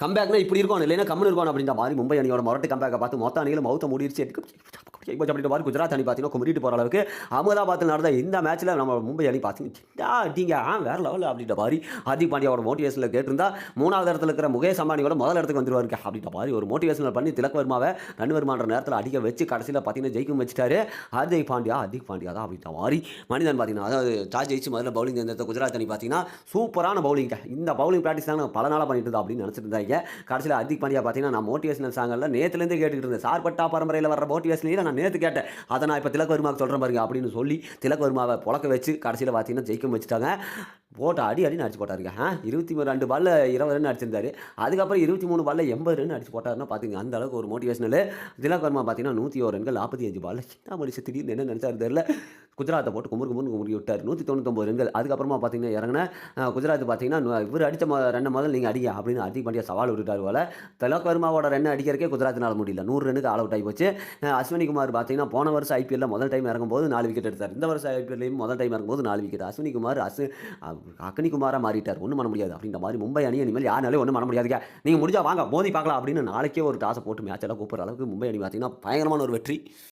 கம்பேக்னா இப்படி இருக்கணும், இல்லைன்னா கம்முனு இருக்கணும் அப்படின்ற மாதிரி மும்பை அணியோட மொரட்டு கம்பேக்கை பார்த்து மொத்த அணிகளும் மவுத்த மூடிருச்சு. அப்படின்ற மாதிரி குஜராத் அணி பார்த்தீங்கன்னா குமிரிட்டு போகிற அளவுக்கு அகமதாபாத்தில் நடந்த இந்த மேட்ச்சில் நம்ம மும்பை அணி பார்த்தீங்கன்னா அடிங்க வேறு லெவலில் அப்படின்ற மாதிரி ஹார்திக் பாண்டியாவோட மோட்டிவேஷனில் கேட்டிருந்தா 3வது இடத்துல இருக்கிற முகேஷ் அம்பானியோட முதல் இடத்துக்கு வந்துருவாரு அப்படின்ற மாதிரி ஒரு மோட்டிவேஷனல் பண்ணி திலக் வர்மாவை ரன் வருமான்ற நேரத்தில் அடிக்க வச்சு கடைசியில் பார்த்தீங்கன்னா ஜெயிக்கும் வச்சுட்டாரு ஹார்திக் பாண்டியா தான் அப்படின்ற மாதிரி மனிதன் பார்த்தீங்கன்னா அதாவது டாஸ் ஜெயிச்சு முதல்ல பவுலிங் இருந்த குஜராத் அணி பார்த்தீங்கன்னா சூப்பரான பவுலிங். இந்த பவுலிங் ப்ராக்டிஸ் தான் பல நாளாக பண்ணிட்டு இருந்தா அப்படின்னு நினச்சிட்டு இருந்தாங்க. கடைசியில் ஹார்திக் பாண்டியா பார்த்தீங்கன்னா நான் மோட்டிவேஷனல் சாங்கெல்லாம் நேற்றுலேருந்து கேட்டுக்கிட்டு இருந்தேன். சார்பட்டா பரம்பரையில் வர மோட்டிவேஷனில் நான் நேற்று கேட்டேன். அதை நான் இப்போ திலக் வர்மாவுக்கு சொல்கிறேன் பாருங்க அப்படின்னு சொல்லி திலக் வர்மாவை புழக்க வச்சு கடைசியில் பார்த்தீங்கன்னா ஜெயிக்கும் வச்சுட்டாங்க. போட்ட அடின்னு அடிச்சு போட்டாருங்க. 22 பால்ல 20 ரன் அடிச்சிருந்தாரு. அதுக்கப்புறம் 23 பால்ல 80 ரன் அடிச்சு போட்டாருன்னா பார்த்துங்க அந்த அளவுக்கு ஒரு மோட்டிவேஷனல். திலக் வர்மா பார்த்தீங்கன்னா 101 ரன்கள் 45 பால்ல சின்ன மனுஷன் திடீர்னு என்ன நினச்சாரு தெரியல, குஜராத்தை போட்டு குமுறி விட்டார் 199 ரன்கள். அதுக்கப்புறமா பார்த்தீங்கன்னா இறங்கின குஜராத் பார்த்தீங்கன்னா இவர் அடித்த ரன்னை முதல்ல நீங்கள் அடிங்க அப்படின்னு ஹார்திக் பாண்டியா சவால் விட்டுட்டார் போல. திலக் வர்மாவோட ரன் அடிக்கிறக்கே குஜராத்தினால முடியல, 100 ரன்னுக்கு ஆல் அவுட் ஆகி போச்சு. அஸ்வினி குமார் பார்த்தீங்கன்னா போன வருஷம் ஐபிஎல்ல முதல் டைம் இறங்கும்போது 4 விக்கெட் எடுத்தார். இந்த வருஷம் ஐபிஎல்லையும் முதல் டைம் இறங்கும்போது 4 விக்கெட். அஸ்வினி குமார் அக்னி குமாராக மாறிட்டார், ஒன்றும் பண்ண முடியாது அப்படின்ற மாதிரி மும்பை அணி இனிமேல் யாருனாலே ஒன்றும் பண்ண முடியாதுங்க, நீங்கள் முடிஞ்சா வாங்க மோதி பார்க்கலாம் அப்படின்னு நாளைக்கே ஒரு டாஸை போட்டு மேட்ச் எல்லாம் கூப்பிட்ற அளவுக்கு மும்பை அணி பார்த்தீங்கன்னா பயங்கரமான ஒரு வெற்றி.